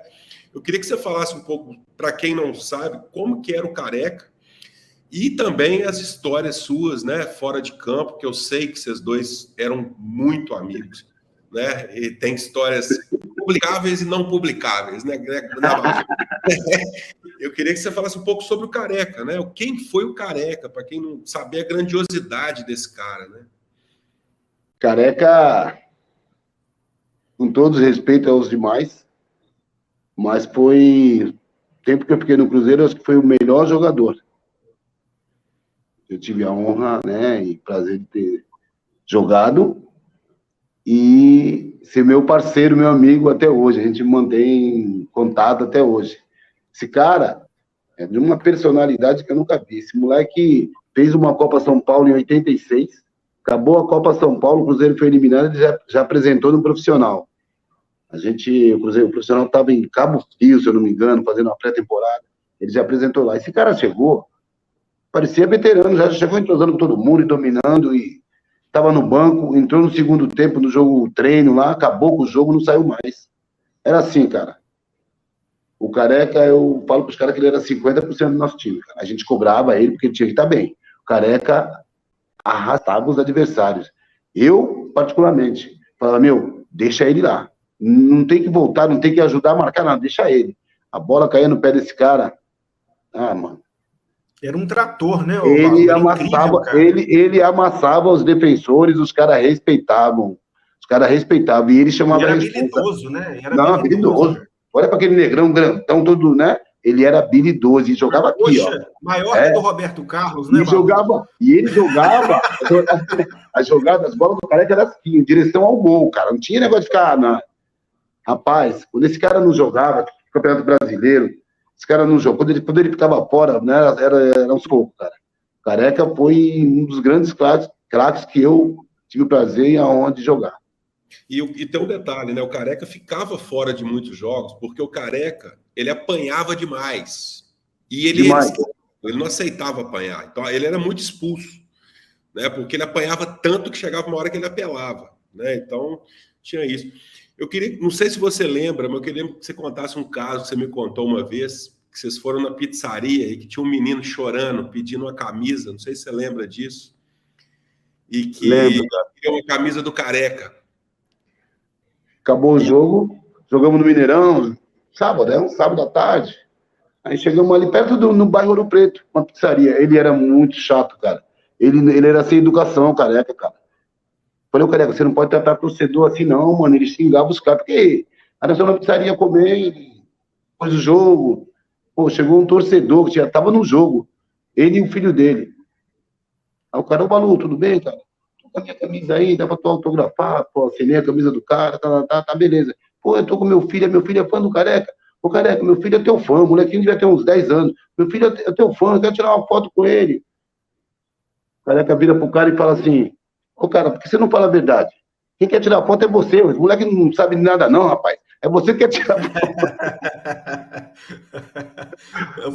Eu queria que você falasse um pouco, para quem não sabe, como que era o Careca e também as histórias suas, né? Fora de campo, que eu sei que vocês dois eram muito amigos, né? E tem histórias publicáveis e não publicáveis, né? Eu queria que você falasse um pouco sobre o Careca, né? Quem foi o Careca, para quem não sabe a grandiosidade desse cara, né? Careca, com todo respeito aos demais, mas foi o tempo que eu fiquei no Cruzeiro, acho que foi o melhor jogador. Eu tive a honra, né, e prazer de ter jogado e ser meu parceiro, meu amigo até hoje. A gente mantém contato até hoje. Esse cara é de uma personalidade que eu nunca vi. Esse moleque fez uma Copa São Paulo em 86, acabou a Copa São Paulo, o Cruzeiro foi eliminado, ele já apresentou no profissional. O Cruzeiro, o profissional estava em Cabo Frio, se eu não me engano, fazendo uma pré-temporada. Ele se apresentou lá. Esse cara chegou, parecia veterano, já chegou entrosando com todo mundo e dominando, e estava no banco, entrou no segundo tempo no jogo treino lá, acabou com o jogo, não saiu mais. Era assim, cara. O Careca, eu falo para os caras que ele era 50% do nosso time, cara. A gente cobrava ele porque ele tinha que estar bem. O Careca arrastava os adversários. Eu, particularmente, falava, deixa ele lá. Não tem que voltar, não tem que ajudar a marcar nada, deixa ele. A bola caía no pé desse cara. Mano. Era um trator, né? Ele amassava, ele amassava os defensores, os caras respeitavam. E ele chamava ele era habilidoso, né? Habilidoso. Olha para aquele negrão grandão, todo, né? Ele era habilidoso e jogava aqui, ó. Maior que do Roberto Carlos, né? E ele jogava as bolas do Careca eram assim, em direção ao gol, cara. Não tinha negócio de ficar Rapaz, quando esse cara não jogava, no Campeonato Brasileiro, esse cara não jogou, quando ele ficava fora, né, era um soco, cara. O Careca foi um dos grandes craques que eu tive o prazer e a honra de jogar. E tem um detalhe, né? O Careca ficava fora de muitos jogos porque o Careca, ele apanhava demais. E ele não aceitava apanhar. Então, ele era muito expulso, né? Porque ele apanhava tanto que chegava uma hora que ele apelava, né? Então, tinha isso. Eu queria, não sei se você lembra, mas eu queria que você contasse um caso que você me contou uma vez, que vocês foram na pizzaria e que tinha um menino chorando, pedindo uma camisa, não sei se você lembra disso, e que queria uma camisa do Careca. Acabou o jogo, jogamos no Mineirão, sábado, sábado à tarde. Aí chegamos ali perto no bairro Ouro Preto, uma pizzaria. Ele era muito chato, cara. Ele era sem educação, Careca, cara. Falei, Careca, você não pode tratar torcedor assim, não, mano. Ele xingava os caras, porque a nós na pizzaria comer, depois do jogo. Pô, chegou um torcedor que já tava no jogo. Ele e o filho dele. Aí o cara, ô Balu, tudo bem, cara? Tô com a minha camisa aí, dá pra tu autografar, pô, assinei a camisa do cara, tá, beleza. Pô, eu tô com meu filho é fã do Careca. Ô, Careca, meu filho é teu fã, o molequinho devia ter uns 10 anos. Meu filho é teu fã, eu quero tirar uma foto com ele. O Careca vira pro cara e fala assim, ô, cara, por que você não fala a verdade? Quem quer tirar foto é você, o moleque não sabe nada não, rapaz. É você que quer tirar foto.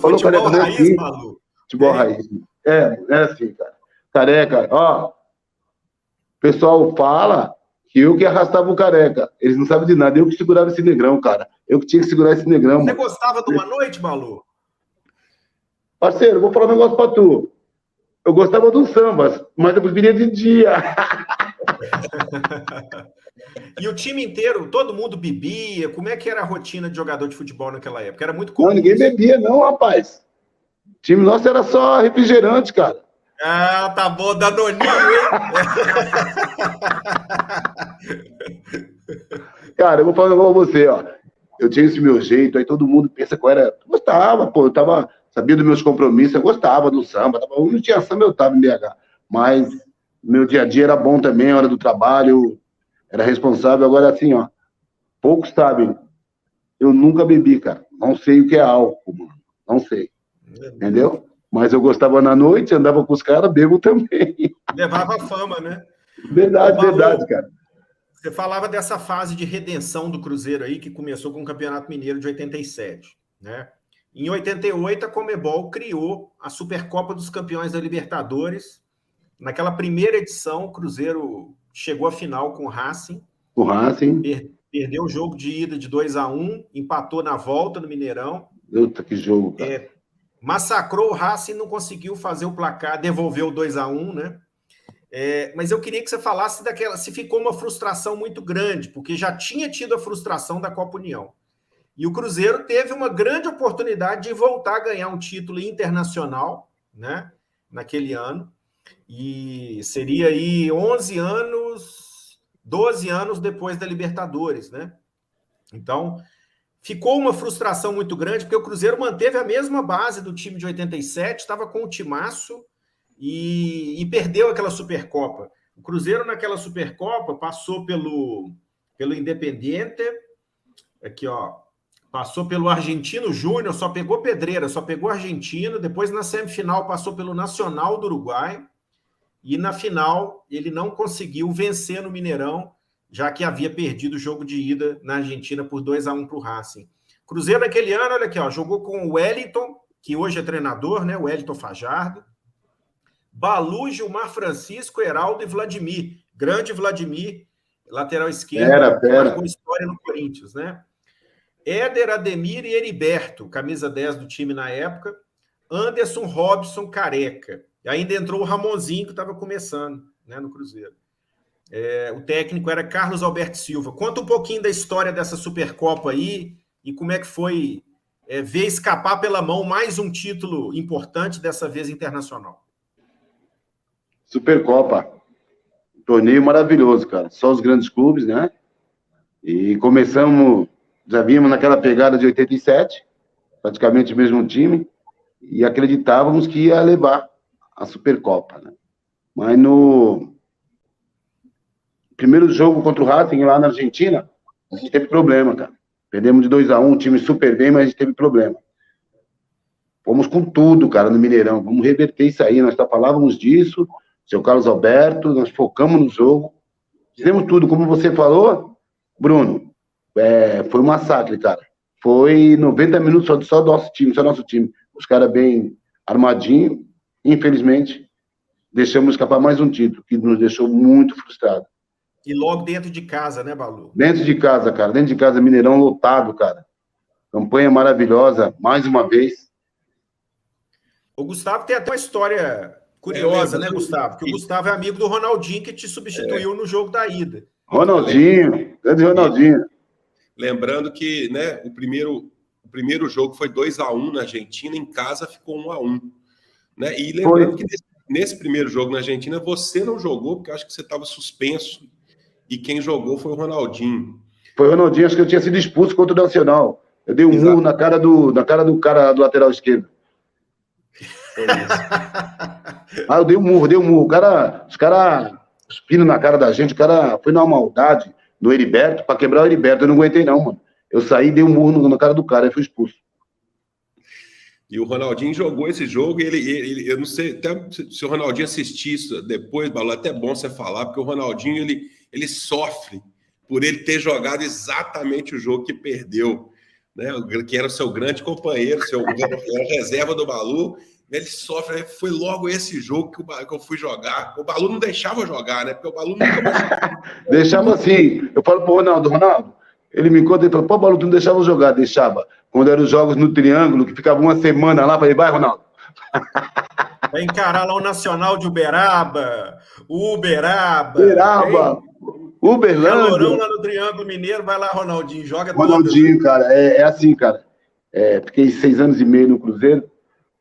Falou, Careca, raiz, assim, Malu. Futebol raiz. É assim, cara. Careca, ó, o pessoal fala que eu que arrastava o Careca. Eles não sabem de nada. Eu que segurava esse negrão, cara. Eu que tinha que segurar esse negrão. Você gostava de uma noite, Malu? Parceiro, vou falar um negócio pra tu. Eu gostava dos sambas, mas eu preferia de dia. E o time inteiro, todo mundo bebia? Como é que era a rotina de jogador de futebol naquela época? Era muito comum. Não, ninguém bebia, não, rapaz. O time nosso era só refrigerante, cara. Ah, tá bom, Danoninho, hein? Cara, eu vou falar um negócio pra você, ó. Eu tinha esse meu jeito, aí todo mundo pensa que eu era... Eu gostava, pô, sabia dos meus compromissos, eu gostava do samba. Eu não tinha samba, eu tava em BH. Mas meu dia a dia era bom também, a hora do trabalho, era responsável. Agora, assim, ó, poucos sabem. Eu nunca bebi, cara. Não sei o que é álcool, mano. Não sei. Entendeu? Mas eu gostava na noite, andava com os caras, bebo também. Levava fama, né? Verdade, cara. Você falava dessa fase de redenção do Cruzeiro aí, que começou com o Campeonato Mineiro de 87, né? Em 88, a Conmebol criou a Supercopa dos Campeões da Libertadores. Naquela primeira edição, o Cruzeiro chegou à final com o Racing. O Racing. Perdeu o jogo de ida de 2-1, empatou na volta no Mineirão. Eita, que jogo, cara. Massacrou o Racing, não conseguiu fazer o placar, devolveu o 2-1, né? Mas eu queria que você falasse se ficou uma frustração muito grande, porque já tinha tido a frustração da Copa União. E o Cruzeiro teve uma grande oportunidade de voltar a ganhar um título internacional, né, naquele ano. E seria aí 12 anos depois da Libertadores, né? Então, ficou uma frustração muito grande, porque o Cruzeiro manteve a mesma base do time de 87, estava com o timaço, e perdeu aquela Supercopa. O Cruzeiro, naquela Supercopa, passou pelo Independiente, aqui, ó, passou pelo Argentino Júnior, só pegou pedreira, só pegou Argentino, depois na semifinal passou pelo Nacional do Uruguai, e na final ele não conseguiu vencer no Mineirão, já que havia perdido o jogo de ida na Argentina por 2-1 para o Racing. Cruzeiro naquele ano, olha aqui, ó, jogou com o Wellington, que hoje é treinador, né? O Wellington Fajardo, Balu, Gilmar Francisco, Heraldo e Vladimir. Grande Vladimir, lateral esquerdo, que marcou história no Corinthians, né? Éder, Ademir e Heriberto, camisa 10 do time na época. Anderson, Robson, Careca. E ainda entrou o Ramonzinho, que estava começando, né, no Cruzeiro. O técnico era Carlos Alberto Silva. Conta um pouquinho da história dessa Supercopa aí e como é que foi ver escapar pela mão mais um título importante, dessa vez internacional. Supercopa. Torneio maravilhoso, cara. Só os grandes clubes, né? E começamos, já vimos naquela pegada de 87, praticamente o mesmo time, e acreditávamos que ia levar a Supercopa, né? Mas no primeiro jogo contra o Racing, lá na Argentina, a gente teve problema, cara. Perdemos de 2-1, um time super bem, mas a gente teve problema. Fomos com tudo, cara, no Mineirão. Vamos reverter isso aí. Nós falávamos disso, seu Carlos Alberto, nós focamos no jogo. Fizemos tudo, como você falou, Bruno. Foi um massacre, cara. Foi 90 minutos só do nosso time. Os caras bem armadinhos. Infelizmente, deixamos escapar mais um título, que nos deixou muito frustrados. E logo dentro de casa, né, Balu? Dentro de casa, cara. Dentro de casa, Mineirão lotado, cara. Campanha maravilhosa, mais uma vez. O Gustavo tem até uma história curiosa, né, Gustavo? Que o Gustavo é amigo do Ronaldinho, que te substituiu no jogo da ida. Ronaldinho, grande Ronaldinho. Lembrando que, né, o primeiro jogo foi 2-1 na Argentina, em casa ficou 1-1. Né? E lembrando que nesse primeiro jogo na Argentina, você não jogou, porque eu acho que você estava suspenso, e quem jogou foi o Ronaldinho. Foi o Ronaldinho, acho que eu tinha sido expulso contra o Nacional. Eu dei um murro na cara do cara do lateral esquerdo. Eu dei um murro. Os caras cuspindo na cara da gente, o cara foi na maldade do Heriberto, para quebrar o Heriberto. Eu não aguentei não, mano. Eu saí, dei um murro na cara do cara e fui expulso. E o Ronaldinho jogou esse jogo e ele eu não sei até se o Ronaldinho assistir isso depois, Balu, é até bom você falar, porque o Ronaldinho, ele sofre por ele ter jogado exatamente o jogo que perdeu, né? Que era o seu grande companheiro, era reserva do Balu. Ele sofre, foi logo esse jogo que eu fui jogar. O Balu não deixava eu jogar, né? Porque o Balu nunca mais... Deixava assim. Eu falo pro Ronaldo, ele me conta e fala, pô, Balu, tu não deixava eu jogar? Deixava. Quando eram os jogos no Triângulo, que ficava uma semana lá, falei, vai, Ronaldo. Vai encarar lá o Nacional de Uberaba, Uberlândia. Calorão lá no Triângulo Mineiro, vai lá, Ronaldinho, joga Ronaldinho, todas. Cara, é assim, cara. Fiquei 6 anos e meio no Cruzeiro,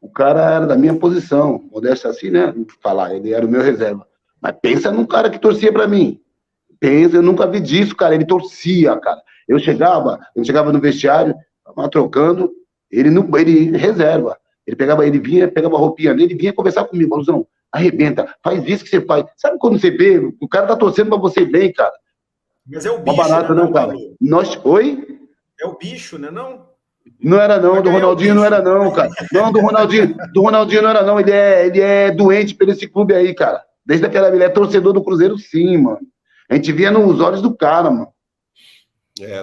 o cara era da minha posição, modesto assim, né? Falar, ele era o meu reserva. Mas pensa num cara que torcia pra mim. Pensa, eu nunca vi disso, cara. Ele torcia, cara. Eu chegava no vestiário, tava trocando, ele reserva. Ele vinha, pegava a roupinha dele, vinha conversar comigo, Baluzão, arrebenta, faz isso que você faz. Sabe quando você vê, o cara tá torcendo pra você bem, cara. Mas é o bicho, barata, né, não, cara. Oi? É o bicho, né, não? Não era não, do Ronaldinho não era não, cara. Não, do Ronaldinho não era não, ele é doente por esse clube aí, cara. Desde aquela ele é torcedor do Cruzeiro, sim, mano. A gente via nos olhos do cara, mano.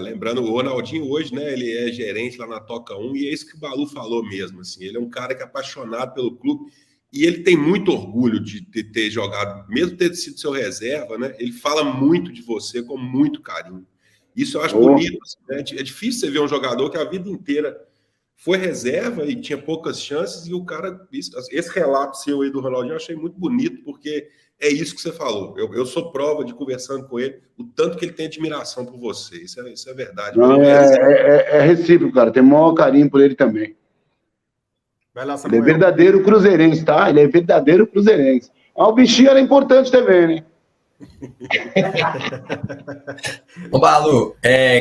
Lembrando, o Ronaldinho hoje, né, ele é gerente lá na Toca 1, e é isso que o Balu falou mesmo, assim, ele é um cara que é apaixonado pelo clube, e ele tem muito orgulho de ter jogado, mesmo ter sido seu reserva, né, ele fala muito de você com muito carinho. Isso eu acho bonito, assim, né? É difícil você ver um jogador que a vida inteira foi reserva e tinha poucas chances, e o cara, esse relato seu aí do Ronaldinho eu achei muito bonito, porque é isso que você falou. Eu sou prova de conversando com ele, o tanto que ele tem admiração por você. Isso é verdade. Não, é recíproco, cara. Tem o maior carinho por ele também. Vai lá, Samuel. Ele é verdadeiro cruzeirense, tá? Ele é verdadeiro cruzeirense. O bichinho era importante também, né? Ô, Balu,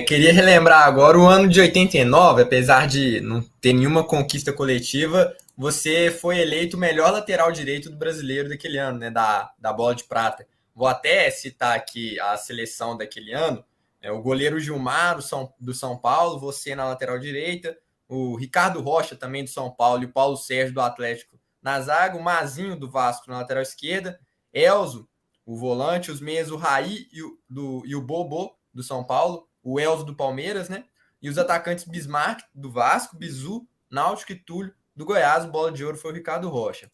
queria relembrar agora o ano de 89, apesar de não ter nenhuma conquista coletiva, você foi eleito o melhor lateral direito do brasileiro daquele ano, né, da Bola de Prata. Vou até citar aqui a seleção daquele ano, o goleiro Gilmar, do São Paulo, você na lateral direita, o Ricardo Rocha também do São Paulo e o Paulo Sérgio do Atlético na zaga, o Mazinho do Vasco na lateral esquerda, Elzo, o volante, os meias, o Raí e o Bobô, do São Paulo, o Elzo, do Palmeiras, né? E os atacantes Bismarck, do Vasco, Bizu, Náutico e Túlio, do Goiás. O bola de ouro foi o Ricardo Rocha.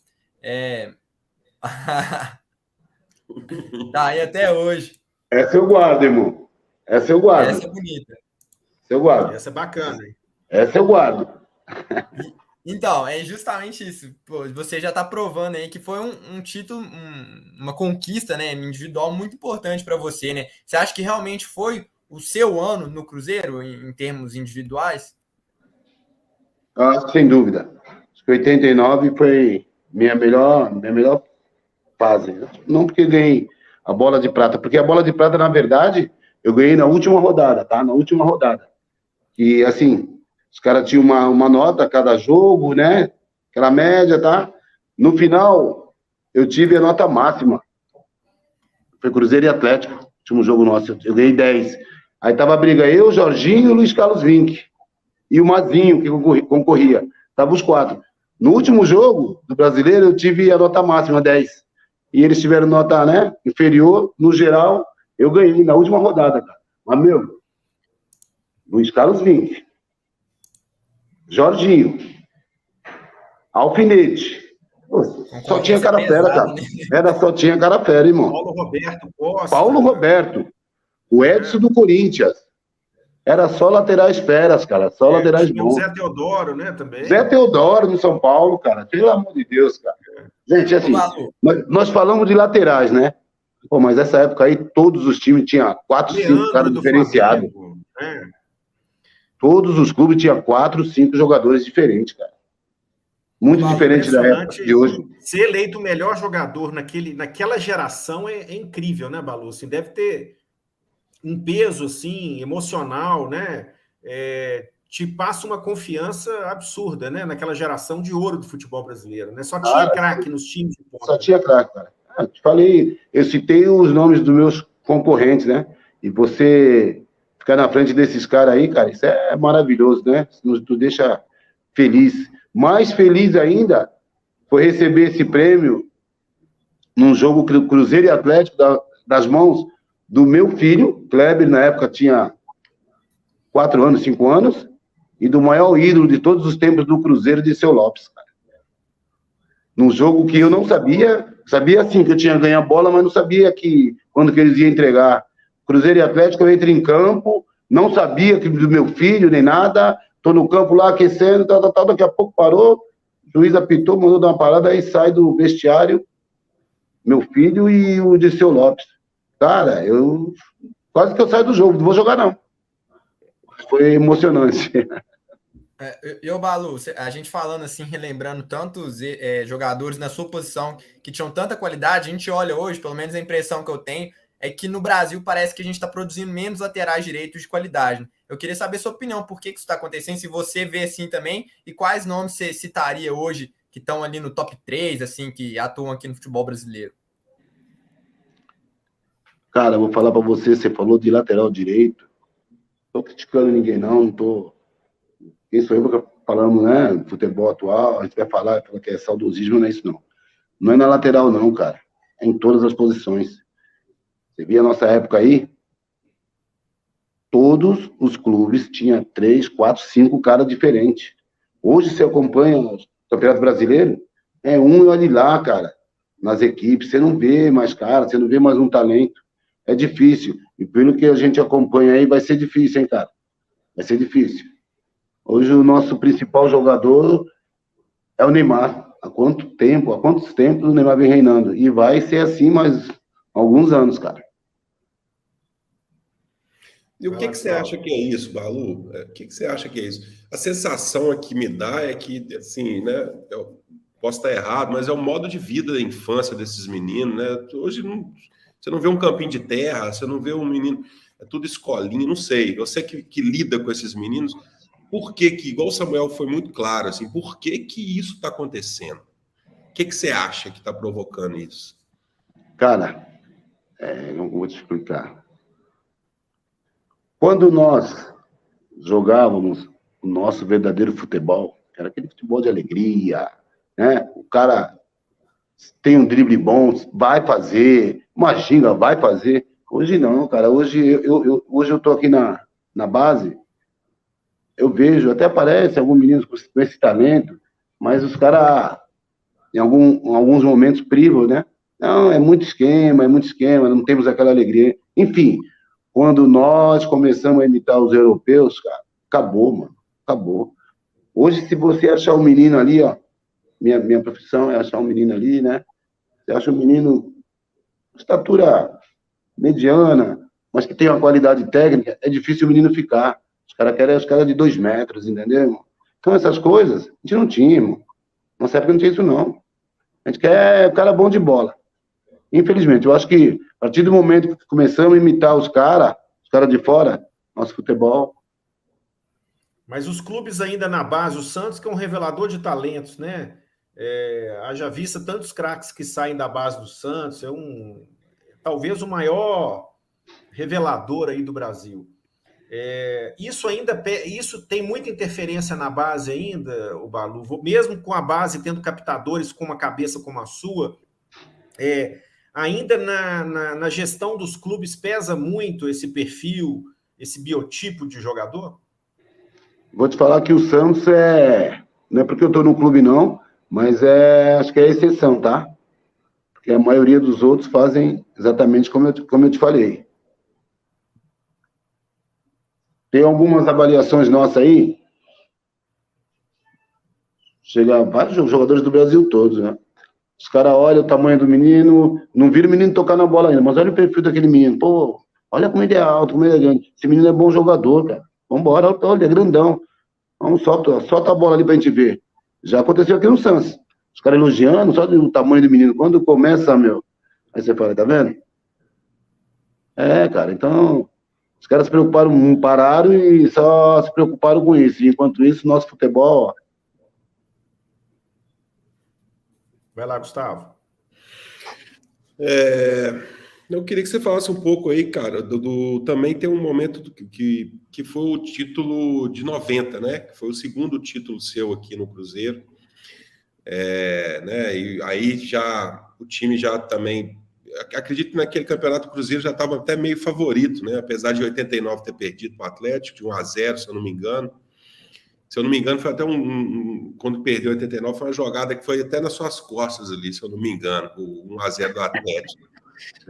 Tá aí até hoje. Essa eu guardo, irmão. Essa eu guardo. Essa é bonita. Essa eu guardo. Essa é bacana, hein? Essa eu guardo. Então, é justamente isso. Pô, você já está provando aí que foi um título, uma conquista, né, individual muito importante para você, né? Você acha que realmente foi o seu ano no Cruzeiro, em termos individuais? Sem dúvida. Acho que 89 foi minha melhor fase. Não porque ganhei a bola de prata, porque a bola de prata, na verdade, eu ganhei na última rodada, tá? Na última rodada. E, assim, os caras tinham uma nota a cada jogo, né? Aquela média, tá? No final, eu tive a nota máxima. Foi Cruzeiro e Atlético, último jogo nosso. Eu ganhei 10. Aí tava a briga eu, Jorginho e o Luiz Carlos Vinck. E o Mazinho, que concorria. Tava os 4. No último jogo do Brasileiro, eu tive a nota máxima, 10. E eles tiveram nota, né, inferior. No geral, eu ganhei na última rodada, cara. Mas, meu, Luiz Carlos Vinck, Jorginho, Alfinete. Pô, só tinha cara fera, cara. Só tinha cara fera, irmão. Paulo Roberto Costa. Paulo Roberto. O Edson do Corinthians. Era só laterais feras, cara. Só laterais bons. O Zé Teodoro, né, também. Zé Teodoro no São Paulo, cara. Pelo amor de Deus, cara. Gente, assim, nós falamos de laterais, né? Pô, mas nessa época aí, todos os times tinham 4, 5 caras diferenciados. Todos os clubes tinham 4, 5 jogadores diferentes, cara. Muito diferente da época de hoje. Ser eleito o melhor jogador naquela geração é incrível, né, Balu? Assim, deve ter um peso assim, emocional, né? Te passa uma confiança absurda, né? Naquela geração de ouro do futebol brasileiro, né? Só tinha craque nos times de ponta. Só tinha craque, cara. Te falei, eu citei os nomes dos meus concorrentes, né? E você ficar na frente desses caras aí, cara, isso é maravilhoso, né? Nos deixa feliz. Mais feliz ainda foi receber esse prêmio num jogo Cruzeiro e Atlético das mãos do meu filho, Kleber, na época tinha 4 anos, 5 anos, e do maior ídolo de todos os tempos do Cruzeiro, de Seu Lopes, cara. Num jogo que eu não sabia assim que eu tinha ganho a bola, mas não sabia que quando que eles iam entregar. Cruzeiro e Atlético, eu entro em campo, não sabia que do meu filho, nem nada, tô no campo lá aquecendo, daqui a pouco parou, o juiz apitou, mandou dar uma parada, aí sai do vestiário meu filho e o de Seu Lopes. Cara, quase que eu saio do jogo, não vou jogar não. Foi emocionante. Balu, a gente falando assim, relembrando tantos jogadores na sua posição que tinham tanta qualidade, a gente olha hoje, pelo menos a impressão que eu tenho, é que no Brasil parece que a gente está produzindo menos laterais direitos de qualidade. Eu queria saber sua opinião, por que isso está acontecendo, se você vê assim também, e quais nomes você citaria hoje que estão ali no top 3, assim, que atuam aqui no futebol brasileiro? Cara, eu vou falar para você falou de lateral direito, não tô criticando ninguém não tô... Quem sou eu que falamos, né, futebol atual, a gente vai falar que é saudosismo, não é isso não. Não é na lateral não, cara, é em todas as posições. Você via a nossa época aí, todos os clubes tinham 3, 4, 5 caras diferentes. Hoje você acompanha o Campeonato Brasileiro, é um e olha lá, cara, nas equipes, você não vê mais cara, você não vê mais um talento. É difícil. E pelo que a gente acompanha aí, vai ser difícil, hein, cara? Vai ser difícil. Hoje o nosso principal jogador é o Neymar. Há quantos tempos o Neymar vem reinando? E vai ser assim mais alguns anos, cara. E o que você acha que é isso, Balu? O que você acha que é isso? A sensação que me dá é que, assim, né? Eu posso estar errado, mas é o modo de vida da infância desses meninos, né? Hoje você não vê um campinho de terra, você não vê um menino... É tudo escolinha, não sei. Você que lida com esses meninos, por que, igual o Samuel foi muito claro, assim, por que isso está acontecendo? O que você acha que está provocando isso? Cara, não vou te explicar. Quando nós jogávamos o nosso verdadeiro futebol, era aquele futebol de alegria, né? O cara tem um drible bom, vai fazer, uma ginga, vai fazer. Hoje não, cara. Hoje eu tô aqui na base, eu vejo, até aparece alguns meninos com esse talento, mas os caras, em alguns momentos, privam, né? Não, é muito esquema, não temos aquela alegria. Enfim, quando nós começamos a imitar os europeus, cara, acabou, mano. Acabou. Hoje, se você achar um menino ali, ó, minha profissão é achar um menino ali, né? Você acha um menino de estatura mediana, mas que tem uma qualidade técnica, é difícil o menino ficar. Os caras querem os caras de 2 metros, entendeu, irmão? Então, essas coisas, a gente não tinha, irmão. Nossa época não tinha isso, não. A gente quer o cara bom de bola. Infelizmente, eu acho que a partir do momento que começamos a imitar os caras de fora, nosso futebol. Mas os clubes ainda na base, o Santos, que é um revelador de talentos, né? Haja vista tantos craques que saem da base do Santos, talvez o maior revelador aí do Brasil. Isso tem muita interferência na base ainda, o Balu, mesmo com a base tendo captadores com uma cabeça como a sua, ainda na gestão dos clubes pesa muito esse perfil, esse biotipo de jogador? Vou te falar que o Santos não é porque eu estou no clube, não, mas acho que é exceção, tá? Porque a maioria dos outros fazem exatamente como eu te falei. Tem algumas avaliações nossas aí, chega vários jogadores do Brasil todos, né? Os caras olham o tamanho do menino, não viram o menino tocar na bola ainda, mas olha o perfil daquele menino. Pô, olha como ele é alto, como ele é grande. Esse menino é bom jogador, cara. Vambora, olha, é grandão. Vamos, solta a bola ali pra gente ver. Já aconteceu aqui no Santos. Os caras elogiando, só o tamanho do menino. Quando começa, aí você fala, tá vendo? Cara, então, os caras se preocuparam, pararam e só se preocuparam com isso. Enquanto isso, nosso futebol, ó. Vai lá, Gustavo. Eu queria que você falasse um pouco aí, cara, também tem um momento que foi o título de 90, né? Que foi o segundo título seu aqui no Cruzeiro. Né? E aí o time já também... Acredito que naquele campeonato o Cruzeiro já estava até meio favorito, né? Apesar de 89 ter perdido para o Atlético, de 1-0, se eu não me engano. Se eu não me engano, foi até quando perdeu 89, foi uma jogada que foi até nas suas costas ali, se eu não me engano, o 1-0 do Atlético.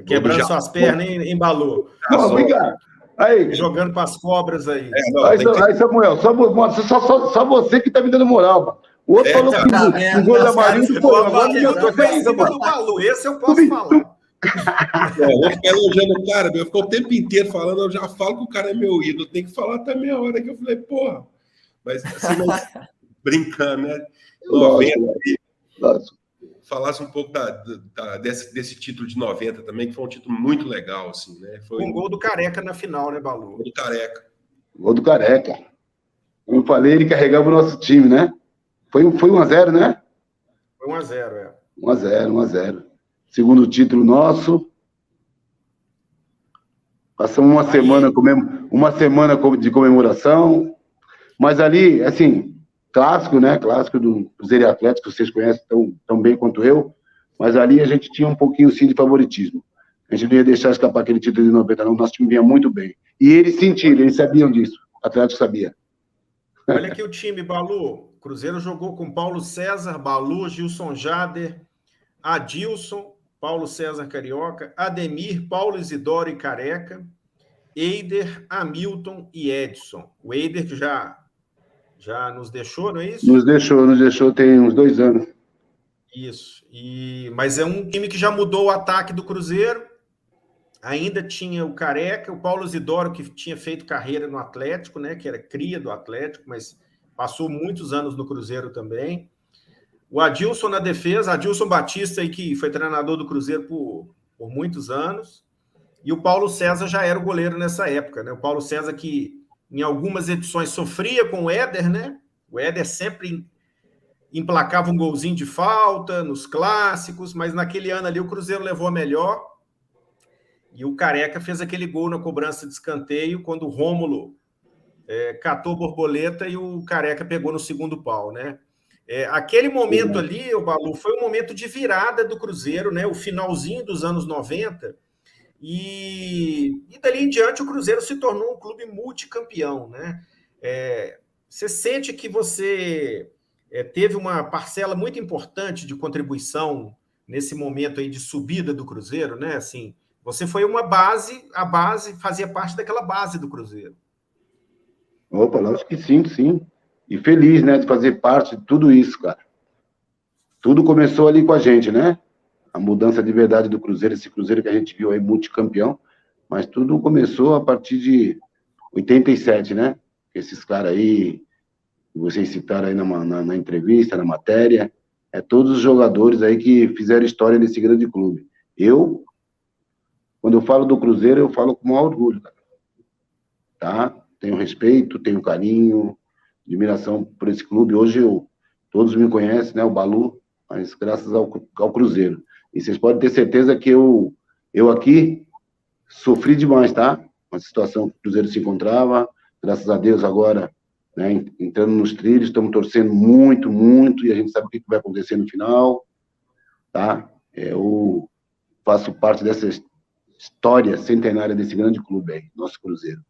Quebrando suas pernas, embalou. Não, vem cá. Aí. Jogando para as cobras aí. Aí, Samuel, só você que tá me dando moral, mano. O outro falou que o gol da Marinho, pô, agora eu tô caindo, mano. Esse eu posso falar. Eu vou ficar elogiando o cara, eu fico o tempo inteiro falando, eu já falo que o cara é meu ídolo, tem que falar também a hora que eu falei, porra. Mas assim, brincando, né? 90, falasse um pouco desse título de 90 também, que foi um título muito legal, assim, né? Foi um gol do Careca na final, né, Balu? Gol do Careca. Gol do Careca. Como eu falei, ele carregava o nosso time, né? Foi 1-0, né? Foi 1-0, 1-0. Segundo título nosso. Passamos uma semana de comemoração. Mas ali, assim, clássico, né? Clássico do Cruzeiro e Atlético, que vocês conhecem tão bem quanto eu. Mas ali a gente tinha um pouquinho, sim, de favoritismo. A gente não ia deixar escapar aquele título de 90, não. Nosso time vinha muito bem. E eles sentiram, eles sabiam disso. O Atlético sabia. Olha aqui o time, Balu. O Cruzeiro jogou com Paulo César, Balu, Gilson Jader, Adilson, Paulo César Carioca, Ademir, Paulo Isidoro e Careca, Eider, Hamilton e Edson. O Eider que já nos deixou, não é isso? Nos deixou tem uns 2 anos. Isso. Mas é um time que já mudou o ataque do Cruzeiro. Ainda tinha o Careca, o Paulo Isidoro, que tinha feito carreira no Atlético, né? Que era cria do Atlético, mas passou muitos anos no Cruzeiro também. O Adilson na defesa, Adilson Batista, aí, que foi treinador do Cruzeiro por muitos anos. E o Paulo César já era o goleiro nessa época, né? O Paulo César que em algumas edições sofria com o Éder, né? O Éder sempre emplacava um golzinho de falta nos clássicos, mas naquele ano ali o Cruzeiro levou a melhor e o Careca fez aquele gol na cobrança de escanteio quando o Rômulo catou borboleta e o Careca pegou no segundo pau, né? Aquele momento ali, o Balu, foi um momento de virada do Cruzeiro, né? O finalzinho dos anos 90, e dali em diante o Cruzeiro se tornou um clube multicampeão, né? Você sente que você teve uma parcela muito importante de contribuição nesse momento aí de subida do Cruzeiro, né? Assim, você foi uma base, a base fazia parte daquela base do Cruzeiro. Opa, acho que sim, sim. E feliz, né, de fazer parte de tudo isso, cara. Tudo começou ali com a gente, né? A mudança de verdade do Cruzeiro, esse Cruzeiro que a gente viu aí multicampeão, mas tudo começou a partir de 87, né? Esses caras aí, que vocês citaram aí na entrevista, na matéria, todos os jogadores aí que fizeram história nesse grande clube. Quando eu falo do Cruzeiro, eu falo com o maior orgulho, cara. Tá? Tenho respeito, tenho carinho, admiração por esse clube. Hoje todos me conhecem, né? O Balu, mas graças ao Cruzeiro. E vocês podem ter certeza que eu aqui sofri demais, tá? Uma situação que o Cruzeiro se encontrava, graças a Deus agora, né, entrando nos trilhos, estamos torcendo muito, muito, e a gente sabe o que vai acontecer no final, tá? Eu faço parte dessa história centenária desse grande clube aí, nosso Cruzeiro.